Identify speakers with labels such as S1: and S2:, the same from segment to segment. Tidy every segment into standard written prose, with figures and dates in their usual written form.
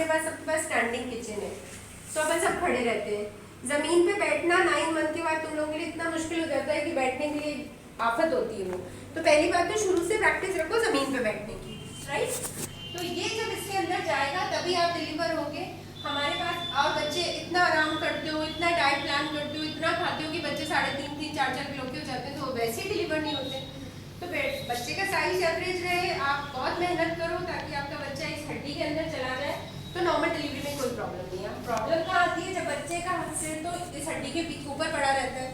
S1: अपने पास सबके पास standing kitchen है, तो अपन सब खड़े रहते हैं। जमीन पे बैठना 9 मंथ के बाद तुम लोगों के लिए इतना मुश्किल हो जाता है कि बैठने के लिए आफत होती है वो। तो पहली बात तो शुरू से प्रैक्टिस रखो जमीन पे बैठने की, राइट। तो ये जब इसके अंदर जाएगा तभी आप डिलीवर होगे। हमारे पास और बच्चे इतना आराम करते हो, इतना डाइट प्लान करते हो, इतना खाते हो कि बच्चे 3.5 4 किलो के हो जाते हैं, तो वैसे ही डिलीवर नहीं होते। तो बच्चे का साइज एवरेज रहे, आप बहुत मेहनत करो ताकि आपका बच्चा इस हड्डी के अंदर चला जाए, तो नॉर्मल डिलीवरी में कोई प्रॉब्लम नहीं है। प्रॉब्लम कहाँ आती है, जब बच्चे का सिर तो इस हड्डी के ऊपर पड़ा रहता है,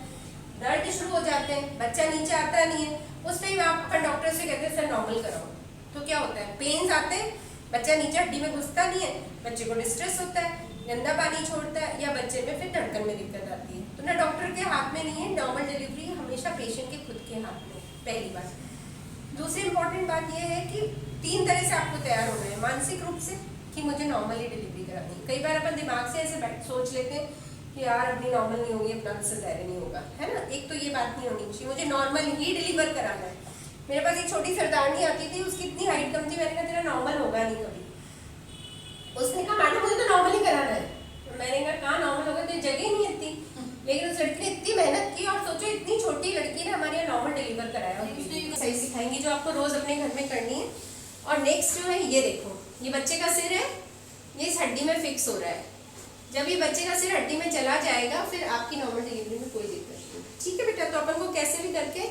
S1: दर्द शुरू हो जाते हैं, बच्चा नीचे आता नहीं है, उस टाइम आप अपन डॉक्टर से कहते हैं सर नॉर्मल कराओ। तो क्या होता है, पेन्स आते हैं, बच्चा नीचे हड्डी में घुसता नहीं है, बच्चे को डिस्ट्रेस होता है, गंदा पानी छोड़ता है, या बच्चे में फिर धड़कन में दिक्कत आती है। तो ना डॉक्टर के हाथ में नहीं है, नॉर्मल डिलीवरी हमेशा पेशेंट के खुद के हाथ में, पहली बात। दूसरी इंपॉर्टेंट बात यह है कि 3 तरह से आपको तैयार होना है। मानसिक रूप से कि मुझे नॉर्मली डिलीवरी करानी है। कई बार अपन दिमाग से ऐसे सोच लेते हैं कि यार अपनी नॉर्मल नहीं होगी, अपना सिजेरियन नहीं होगा, है ना। एक तो ये बात नहीं होनी चाहिए, मुझे नॉर्मल ही डिलीवर कराना है। मेरे पास एक छोटी सरदारनी आती थी, उसकी इतनी हाइट कम थी, मैंने कहा तेरा नॉर्मल होगा नहीं कभी। उसने कहा मैडम मुझे तो नॉर्मल ही कराना है। तो मैंने कहा कहाँ नॉर्मल होगा, तो जगह ही नहीं इतनी। लेकिन उस लड़की ने इतनी मेहनत की, और सोचो इतनी छोटी लड़की ने हमारे यहाँ नॉर्मल डिलीवर कराया। सही सिखाएंगी जो आपको रोज अपने घर में करनी है। और नेक्स्ट जो है ये देखो, ये बच्चे का सिर है, ये इस हड्डी में फिक्स हो रहा है। जब ये बच्चे का सिर हड्डी में चला जाएगा फिर आपकी नॉर्मल डिलीवरी में कोई दिक्कत नहीं, ठीक है बेटा। तो अपन को कैसे भी करके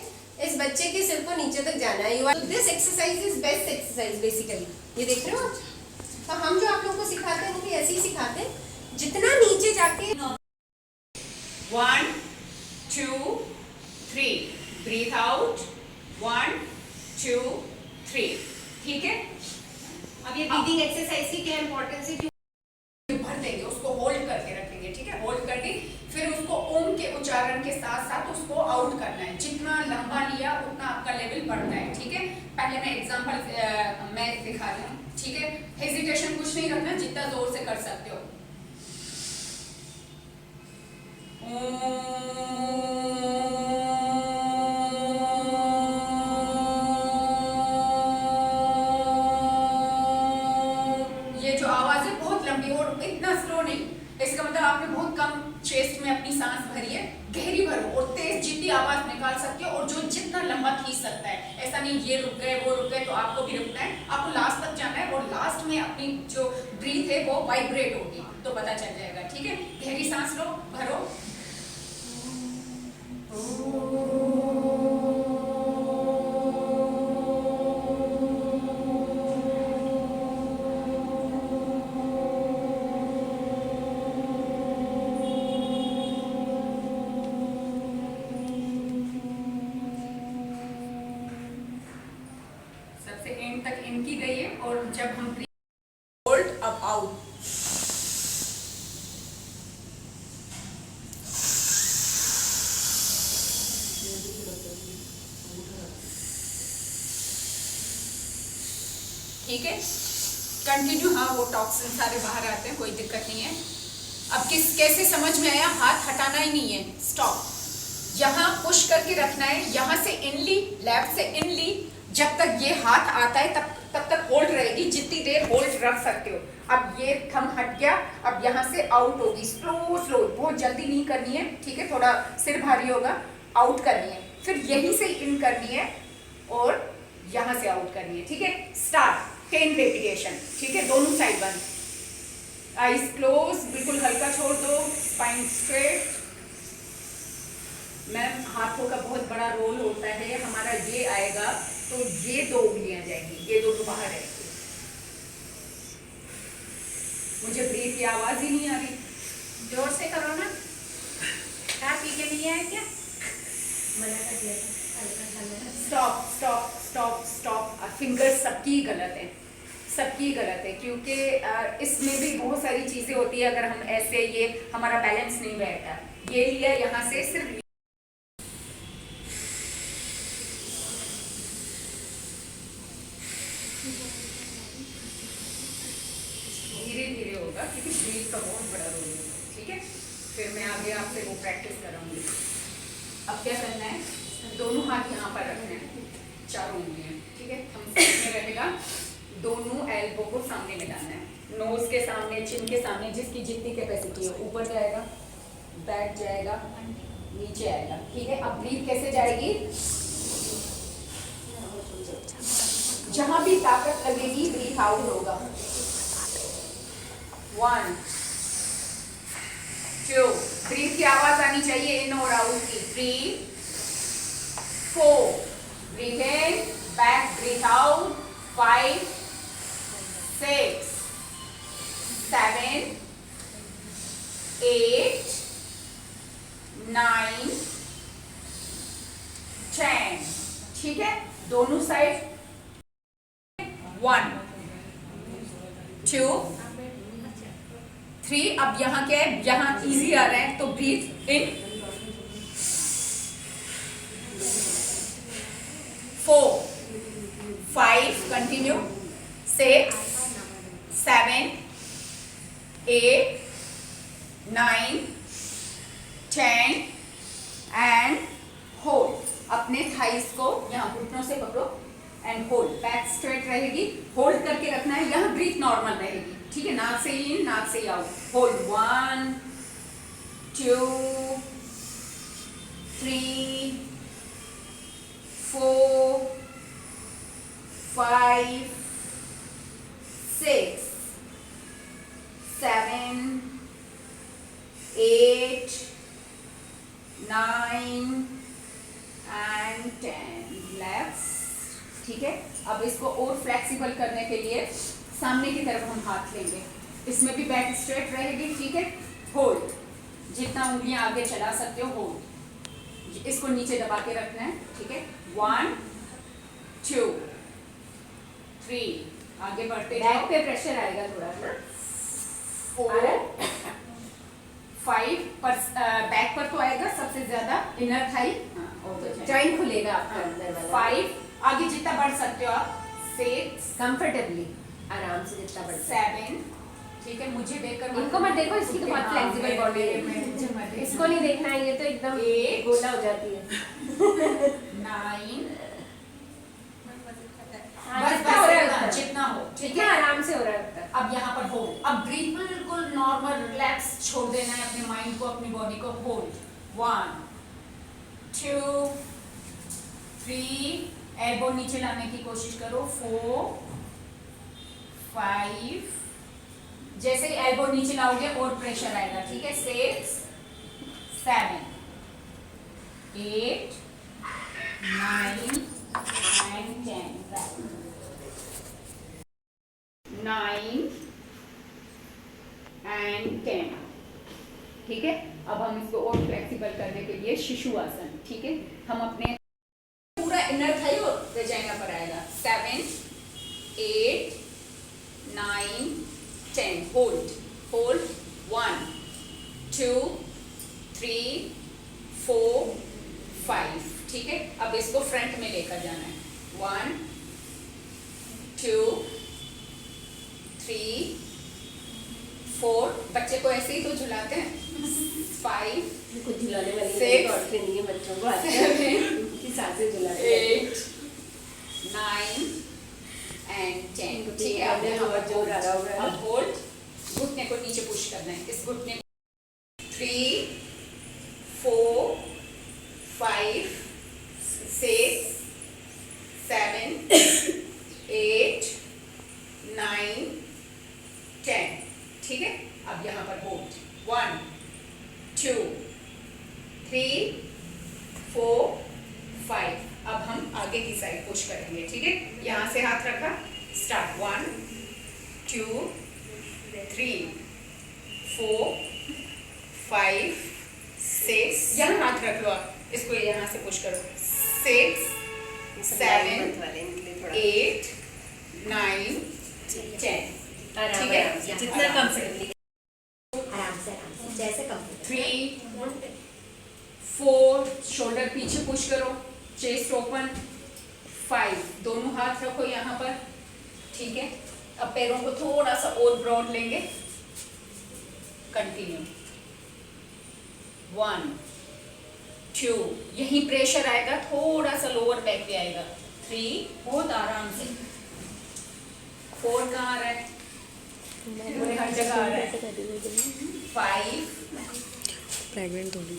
S1: इस बच्चे के सिर को नीचे तक जाना है। This exercise is best exercise basically, ये देख रहे हो। तो हम जो आप लोगों को सिखाते हैं वो भी ऐसे ही सिखाते हैं, जितना नीचे जाके
S2: 1 2 3 ब्रीथ आउट 1 2 3, ठीक है।
S1: अब ये ब्रीदिंग एक्सरसाइज की क्या इंपॉर्टेंस है,
S2: भर देंगे उसको, होल्ड करके रखेंगे, ठीक है। होल्ड करके फिर उसको ओम के उच्चारण के साथ साथ उसको आउट करना है। जितना लंबा लिया उतना आपका लेवल बढ़ता है, ठीक है। पहले मैं एग्जांपल मैं दिखा रही हूँ, ठीक है। हेजिटेशन कुछ नहीं रखना, जितना जोर से कर सकते हो। ये जो आवाज है बहुत लंबी और इतना स्लो नहीं, इसका मतलब आपने बहुत कम चेस्ट में अपनी सांस भरी है। गहरी भरो और तेज जितनी आवाज निकाल सकते हो, और जो जितना लंबा खींच सकता है। ऐसा नहीं ये रुक गए वो रुक गए, तो आपको भी रुकना है, आपको लास्ट तक जाना है। और लास्ट में अपनी जो ब्रीथ है वो वाइब्रेट होगी, तो पता चल जाएगा, ठीक है। गहरी सांस लो, भरो। सबसे एंड तक इनकी गई है, और जब हम होल्ड अब आउट। ठीक है, कंटिन्यू। हाँ, वो टॉक्सिन सारे बाहर आते हैं, कोई दिक्कत नहीं है। अब कैसे समझ में आया, हाथ हटाना ही नहीं है, स्टॉप। यहाँ पुश करके रखना है, यहाँ से इन ली, लेफ्ट से इन ली, जब तक ये हाथ आता है तब तक होल्ड रहेगी, जितनी देर होल्ड रख सकते हो। अब ये थम हट गया, अब यहाँ से आउट होगी, स्लो स्लो, बहुत जल्दी नहीं करनी है, ठीक है। थोड़ा सिर भारी होगा, आउट करनी है, फिर यहीं से इन करनी है और यहाँ से आउट करनी है, ठीक है। स्टार्ट 10 रेपिटेशन, ठीक है। दोनों साइड बंद, आईज क्लोज, बिल्कुल हल्का छोड़ दो, स्पाइन स्ट्रेट। मैम हाथों का बहुत बड़ा रोल होता है, हमारा ये आएगा तो ये 2 उंगलियां जाएंगी, ये दोनों बाहर रहेंगी। मुझे ब्रीथ की आवाज ही नहीं आ रही, जोर से करो ना। क्या पी के नहीं आया क्या?
S1: मना कर दिया था।
S2: Stop stop stop stop. Fingers सबकी गलत है, सबकी गलत है, क्योंकि इसमें भी बहुत सारी चीजें होती है। अगर हम ऐसे, ये हमारा बैलेंस नहीं बैठा, ये लिया यहाँ से, सिर्फ धीरे धीरे होगा, क्योंकि ब्रीथ का बहुत बड़ा रोल है, ठीक है। फिर मैं आगे आपसे वो प्रैक्टिस कराऊंगी। अब क्या करना है, दोनों हाथ यहाँ पर रखना है, चारों उंगलियां, ठीक है। हम साइड में रहेगा, दोनों एल्बो को सामने में लाना है, नोज के सामने, चिन के सामने, जिसकी जितनी कैपेसिटी है। ऊपर जाएगा, बैक जाएगा, नीचे आएगा। ठीक है, अब ब्रीथ कैसे जाएगी? जहां भी ताकत लगेगी ब्रीथ आउट होगा। 1 2 ब्रीथ की आवाज आनी चाहिए इन और आउट की। 3 4 ब्रीथ इन, बैक, ब्रीथ आउट। 5 6 7 8 9 10। ठीक है, दोनों साइड। 1 2 3। अब यहाँ क्या है, यहाँ इजी आ रहा है तो breathe in. 4 5 continue. 6 7 8 9 10 and hold. अपने थाइस को यहाँ घुटनों से पकड़ो एंड होल्ड। बैक स्ट्रेट रहेगी, होल्ड करके रखना है। यहाँ ब्रीथ नॉर्मल रहेगी। ठीक है, नाक से इन, नाक से आउट। होल्ड। 1 2 3 4 5 6 7 8 9 एंड 10। रिलैक्स। ठीक है, अब इसको और फ्लेक्सिबल करने के लिए सामने की तरफ हम हाथ लेंगे। इसमें भी बैक स्ट्रेट रहेगी। ठीक है, होल्ड। जितना उंगलियां आगे चला सकते हो होल्ड। इसको नीचे दबा के रखना है। ठीक है, 1 2 3 आगे बढ़ते जाओ।
S1: बैक पे प्रेशर आएगा थोड़ा ना।
S2: 4 5 पर बैक पर तो आएगा सबसे ज्यादा, इनर थाई।
S1: जॉइंट खुलेगा आपका अंदर वाला।
S2: 5 आगे जितना बढ़ सकते हो आप। 6
S1: कंफर्टेबली, आराम से जितना बढ़
S2: 7। ठीक है, मुझे देखकर
S1: इनको मत देखो, इसकी तो बहुत फ्लेक्सिबल बॉडी है। इसको नहीं देखना है, ये तो एकदम
S2: एक।
S1: गोला हो जाती है।
S2: 9
S1: हाँ,
S2: बस
S1: जितना हो रहा है
S2: बस
S1: उतना।
S2: जितना हो। ठीक
S1: जितना
S2: है,
S1: आराम से हो रहा है उतना।
S2: अब यहाँ पर होल्ड। अब ब्रीथ बिल्कुल नॉर्मल रिलैक्स छोड़ देना है अपने माइंड को, अपनी बॉडी को। होल्ड। 1 2 3 एल्बो नीचे लाने की कोशिश करो। 4 5 जैसे ही एल्बो नीचे लाओगे और प्रेशर आएगा। ठीक है, 6 7 8 9 and 10. 9 and 10. ठीक है, अब हम इसको और फ्लेक्सिबल करने के लिए शिशु आसन। ठीक है, हम अपने पूरा इनर थाई और वेजाइना पर आएगा। 7 8 9 10 होल्ड। होल्ड। 1 2 3 4 5। ठीक है, अब इसको फ्रंट में लेकर जाना है। 1 2 3 4। बच्चे को ऐसे ही तो झुलाते हैं। 5
S1: कुछ झुलाने वाली
S2: 6
S1: औरतें नहीं है बच्चों को,
S2: 7
S1: उनकी सासें झुलाते हैं।
S2: 8 9 and 10। ठीक है, अब यहाँ पर
S1: जोर आ रहा होगा।
S2: अब होल्ड। घुटने को नीचे पुश करना है। इस घुटने को 3 4 5 6 7 8 9 10। ठीक है, अब यहाँ पर होल्ड। 1 2 3 4 5। अब हम आगे की साइड पुश करेंगे। ठीक है, यहाँ से हाथ रखा। स्टार्ट। 1 2 3 4 5 6। यहाँ हाथ रख लो आप, इसको यहाँ से पुश करो। 6 7 8 9 10। ठीक है,
S1: जितना कंफर्टेबली, आराम से जैसे कंफर्टेबल।
S2: 3 4 शोल्डर पीछे पुश करो, चेस्ट ओपन। 5 दोनों हाथ रखो यहाँ पर। ठीक है, अब पैरों को थोड़ा सा और ब्रॉड लेंगे। कंटिन्यू। 1 2 यही प्रेशर आएगा, थोड़ा सा लोअर बैक पे आएगा। 3 बहुत आराम से। 4 कहाँ आ रहा है? पूरे हर जगह आ रहा है। 5
S3: प्रेग्नेंट थोड़ी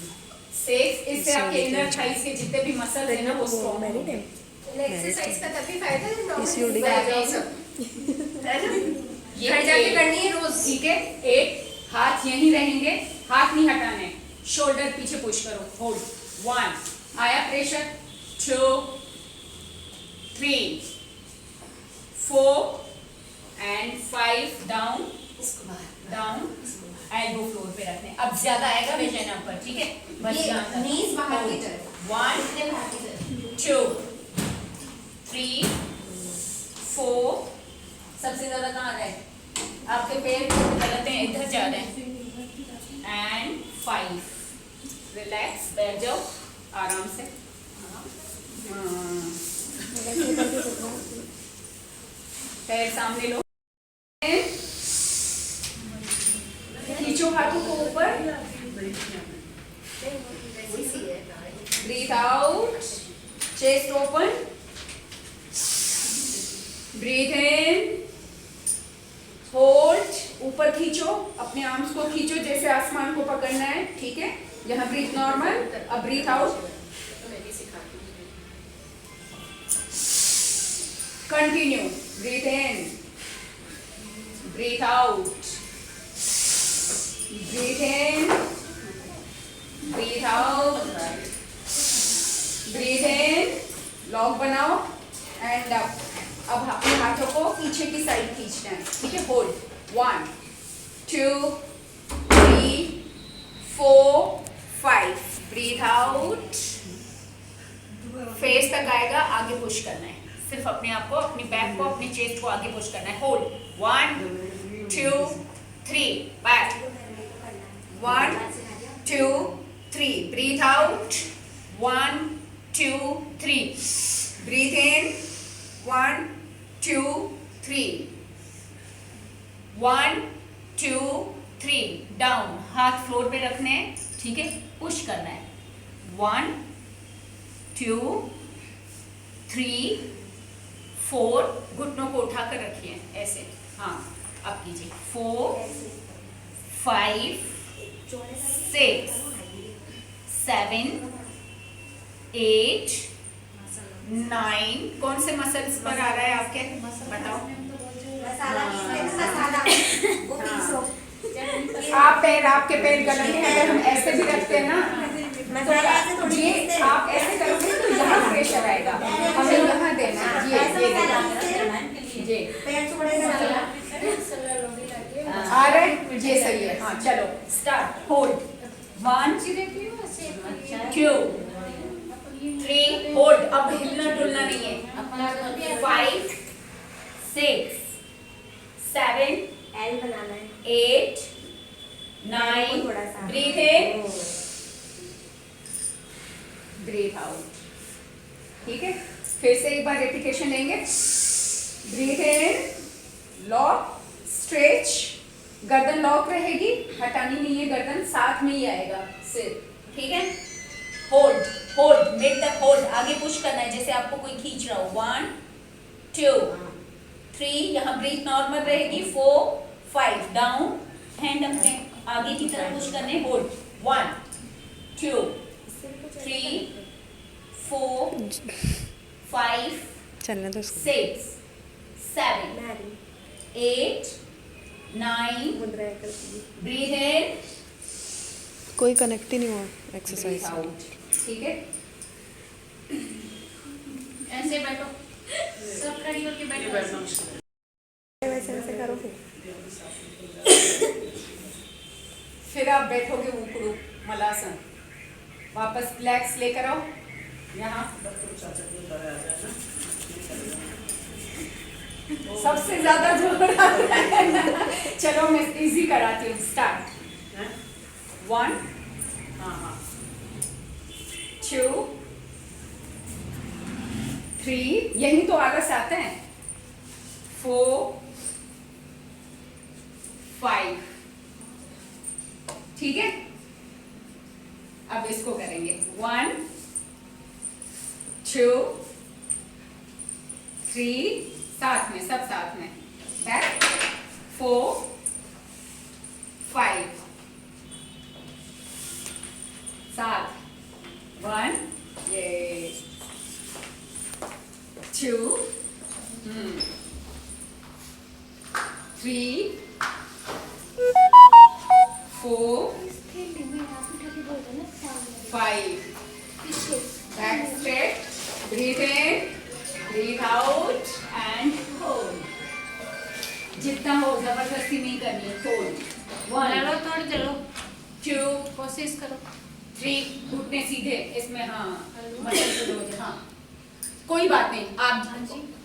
S2: 6, इससे आपके इनर थाइस के जितने भी मसल्स हैं ना वो स्ट्रॉन्ग
S3: मैरिड
S2: होंगे।
S3: है।
S1: एक्सरसाइज का तभी फायदा है
S3: PCOD
S1: नॉर्मल
S2: का।
S1: सब है ना,
S2: ये
S1: घर जाके
S2: 8
S1: करनी है रोज।
S2: ठीक है। 8 हाथ यहीं रहेंगे, हाथ नहीं हटाने, शोल्डर पीछे पुश करो, होल्ड। 1 आया प्रेशर, 2 3 4 एंड 5 डाउन
S1: इसको बाहर
S2: डाउन, एल्बो फ्लोर पे रखने। अब ज्यादा आएगा वेजाइना पर, ठीक है, बस
S1: ये
S2: यहाँ तक।
S1: knees बाहर की तरफ,
S2: 1
S1: इतने बाहर की तरफ।
S2: 2 3 4, सबसे ज्यादा कहाँ रहे? आपके पैर गलत हैं, इधर जा रहे हैं। एंड 5, रिलैक्स, बैठ जाओ आराम से। पैर सामने लो, खींचो हाथों को ऊपर, breathe out, chest open, breathe in, hold, ऊपर खींचो, अपने आर्म्स को खींचो जैसे आसमान को पकड़ना है, ठीक है। यहाँ ब्रीथ नॉर्मल, अब breathe out, continue, breathe in, breathe out, breathe in, breathe out, breathe in, lock बनाओ एंड अप। अब अपने हाथों को पीछे की साइड खींचना है, ठीक है। होल्ड, 1 2 3 4 5, ब्रीथ आउट, फेस तक आएगा, आगे पुश करना है, सिर्फ अपने आप को, अपनी बैक को, अपनी चेस्ट को आगे पुश करना है। Hold, 1 2 3, back, 1 2 3, breathe out, 1 2 3, breathe in, 1 2 3, 1 2 3, down, हाथ फ्लोर पे रखने हैं, ठीक है, पुश करना है। 1 2 3 4, घुटनों को उठाकर रखिए ऐसे, हाँ, अब कीजिए। 4 5 6 7 8 9, कौन से मसल्स पर आ रहा है आपके, बताओ। आप पैर, आपके पैर गलत हैं, अगर हम ऐसे भी रखते हैं ना, तो ये आप ऐसे करोगे तो यहाँ प्रेशर आएगा, हमें यहाँ देना है, ये आ रहा है, ये सही है। हाँ चलो स्टार्ट, होल्ड, 1 2 3, होल्ड, अब हिलना डुलना नहीं है। 5 6 7 8 9, ब्रीथ इन, ब्रीथ आउट, ठीक है। फिर से एक बार रेपिटेशन लेंगे। ब्रीथ इन, लॉक, स्ट्रेच, गर्दन लॉक रहेगी, हटानी नहीं है गर्दन, साथ में ही आएगा सिर, ठीक है। Hold, hold, make the hold, आगे पुश करना है जैसे आपको कोई खींच रहा हो। 1 2 3, यहाँ ब्रीथ नॉर्मल रहेगी। 4 5, डाउन, हैंड अपने आगे की तरफ पुश करने, होल्ड, 1 2 3 4 5
S3: चलने दो
S2: 6 7 8 9, ब्रीथ इन,
S3: कोई कनेक्ट ही नहीं हुआ एक्सरसाइज
S2: ब्रीथ आउट, ठीक है। ऐसे बैठो, सब खड़ी होके बैठो।
S3: वैसे वैसे करो
S2: फिर आप बैठोगे ऊपरू मलासन, वापस लेग्स लेकर आओ यहाँ, सबसे ज्यादा जोर आ रहा है। चलो मैं इजी कराती हूँ, स्टार्ट। 1 2 3, यही तो आलस आते हैं। 4 5, ठीक है। अब इसको करेंगे, 1 2 3, साथ में, सब साथ में, बैक, 4 5 7 1 ये 2 3 4 5 back straight, breathe in, breathe out and hold. जितना हो जबरदस्ती नहीं करनी, hold. 1
S4: थोड़ा चलो
S2: 2
S4: कोशिश करो
S2: 3 घुटने सीधे इसमें, हाँ मसल को दो, हाँ कोई बात नहीं। आप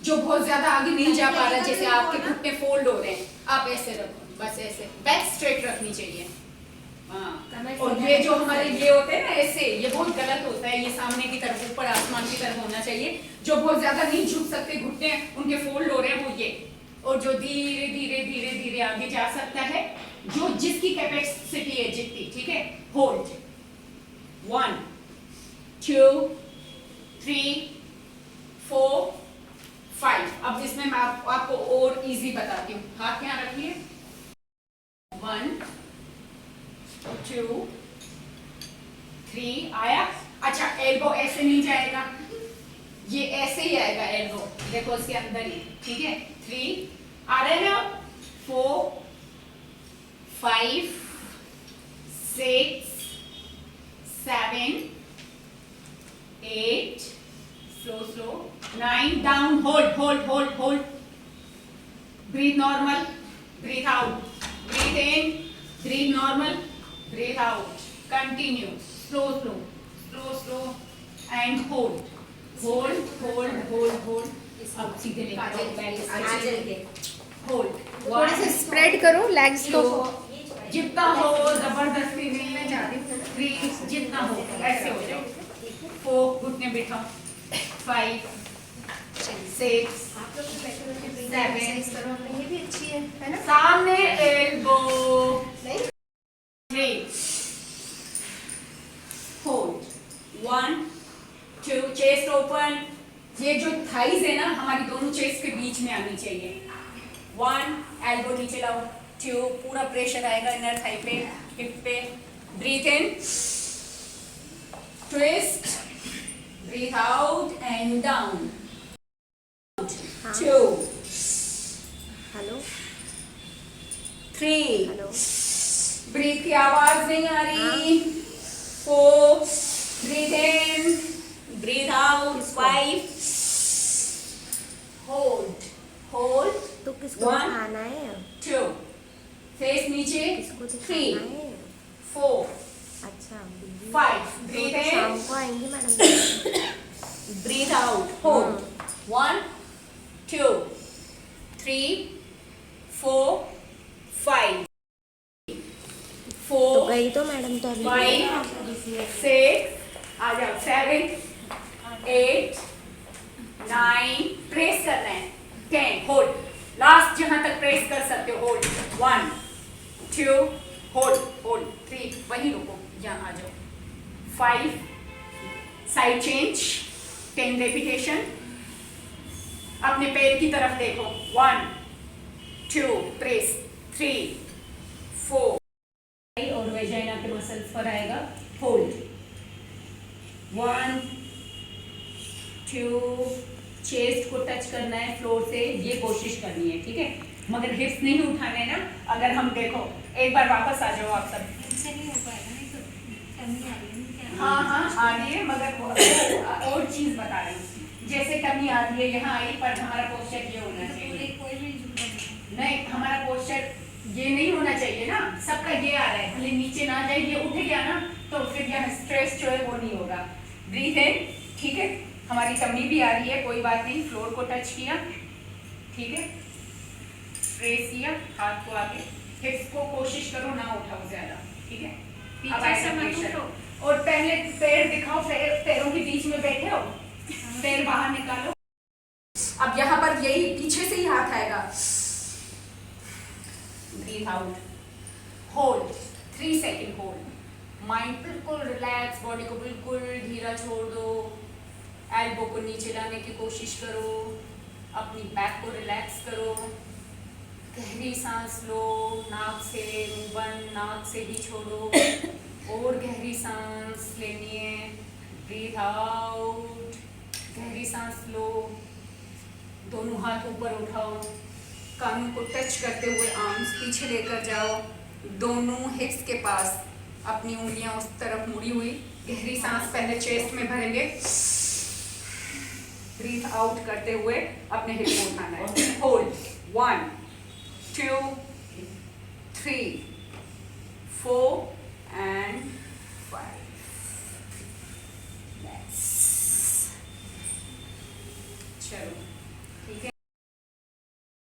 S2: जो बहुत ज्यादा आगे नहीं जा पा रहा, जैसे आपके घुटने फोल्ड हो रहे हैं, आप ऐसे रखो, बस ऐसे बैक स्ट्रेट रखनी चाहिए। हाँ, और ये जो हमारे ये होते हैं ना ऐसे, ये बहुत गलत होता है। ये सामने की तरफ, ऊपर आसमान की तरफ होना चाहिए। जो बहुत ज्यादा नहीं झुक सकते घुटने, उनके फोल्ड हो रहे हैं, वो ये। और जो धीरे धीरे धीरे धीरे आगे जा सकता है, जो जिसकी कैपेसिटी है जितनी, ठीक है, होल्ड 1 2 3 4 5। अब इसमें मैं आपको और इजी बताती हूँ। हाथ यहाँ रखिए, 1 2 3 आया। अच्छा, एल्बो ऐसे नहीं जाएगा, ये ऐसे ही आएगा एल्बो, देखो इसके अंदर ही, ठीक है। 3 आ रहे हैं ना, 4 5 6 7 8 slow 9 down, hold hold hold hold, breathe normal, breathe out, breathe in, breathe normal, breathe out, continue, slow and hold. अब सीधे लेके आओ, hold,
S1: थोड़ा सा स्प्रेड करो लेग्स को,
S2: जितना हो जबरदस्ती नहीं जा रही, ब्रीथ जितना हो ऐसे हो जाओ। 4 घुटने बिठाओ, 5 6 7
S1: ये भी अच्छी है ना।
S2: सामने एल्बो, 3 hold, 1 2 चेस्ट ओपन। ये जो थाइज है ना, हमारी दोनों चेस्ट के बीच में आनी चाहिए। 1 एल्बो नीचे लाओ, 2 पूरा प्रेशर आएगा इनर थाई पे, हिप पे। Breathe in, twist, breathe out and down. 2
S3: hello
S2: 3
S3: hello
S2: breathe की आवाज नहीं आ रही। 4 breathe in, breathe out. 5 hold
S5: तो किसको
S2: 1
S5: खाना है?
S2: 2 फेस नीचे।
S5: किसको
S2: 3
S5: दिखाना है?
S2: 4
S5: अच्छा बिल्ली।
S2: 5
S5: तो
S2: ब्रीथ
S5: शाम
S2: इन,
S5: को आएंगे मैडम।
S2: ब्रीथ आउट, होल्ड 1 2 3 4 5
S5: तो
S2: 4
S5: गई तो मैडम तो अभी
S2: 5 6 आ जाओ, 7 8 9 प्रेस करना है, 10 होल्ड, लास्ट जहां तक प्रेस कर सकते हो, होल्ड 1 2 होल्ड 3 वहीं रुको, यहाँ आ जाओ, 5 साइड चेंज, 10 रेपिटेशन। अपने पैर की तरफ देखो, 1 2 प्रेस, 3 4 और वेजाइना के मसल्स पर आएगा, होल्ड 1 2 चेस्ट को टच करना है फ्लोर से, ये कोशिश करनी है, ठीक है, मगर हिप्स नहीं उठाने ना। अगर हम देखो, एक बार वापस आ जाओ आप सब।
S4: इनसे नहीं हो पाएगा, नहीं तो कमी आ रही है क्या?
S2: हाँ आ रही है, मगर और चीज बता रही हूँ, जैसे कमी आ रही है यहाँ आई, पर हमारा पोस्चर ये होना चाहिए।
S4: कोई भी झुका
S2: नहीं, हमारा पोस्चर ये नहीं होना चाहिए ना, सबका ये आ रहा है, भले नीचे ना जाए, ये उठ गया ना, तो फिर यहाँ स्ट्रेस जो है वो नहीं होगा। ब्रीथ इन, ठीक है, हमारी टमी भी आ रही है, कोई बात नहीं, फ्लोर को टच किया, ठीक है, प्रेस किया, हाथ को आगे, हिप्स को कोशिश करो ना उठाओ ज्यादा, ठीक है। अब
S4: पीछे से
S2: आएगा
S4: मत
S2: प्रेशर।
S4: उठो।
S2: और पहले पैर दिखाओ, पैरों के बीच में बैठे हो, पैर बाहर निकालो। अब यहाँ पर यही पीछे से ही हाथ आएगा, breathe out, hold 3 second, hold, mind बिल्कुल रिलैक्स, बॉडी को बिल्कुल धीरा छोड़ दो, एल्बो को नीचे लाने की कोशिश करो, अपनी बैक को रिलैक्स करो, गहरी सांस लो, नाक से मुंह बंद, नाक से ही छोड़ो। और गहरी सांस लेनी है, ब्रीथ आउट, गहरी सांस लो। दोनों हाथ ऊपर उठाओ, कानों को टच करते हुए आर्म्स पीछे लेकर जाओ, दोनों हिप्स के पास, अपनी उंगलियां उस तरफ मुड़ी हुई। गहरी सांस पहले चेस्ट में भरेंगे, ब्रीथ आउट करते हुए अपने हिप को उठाना है। होल्ड 1 2 3 4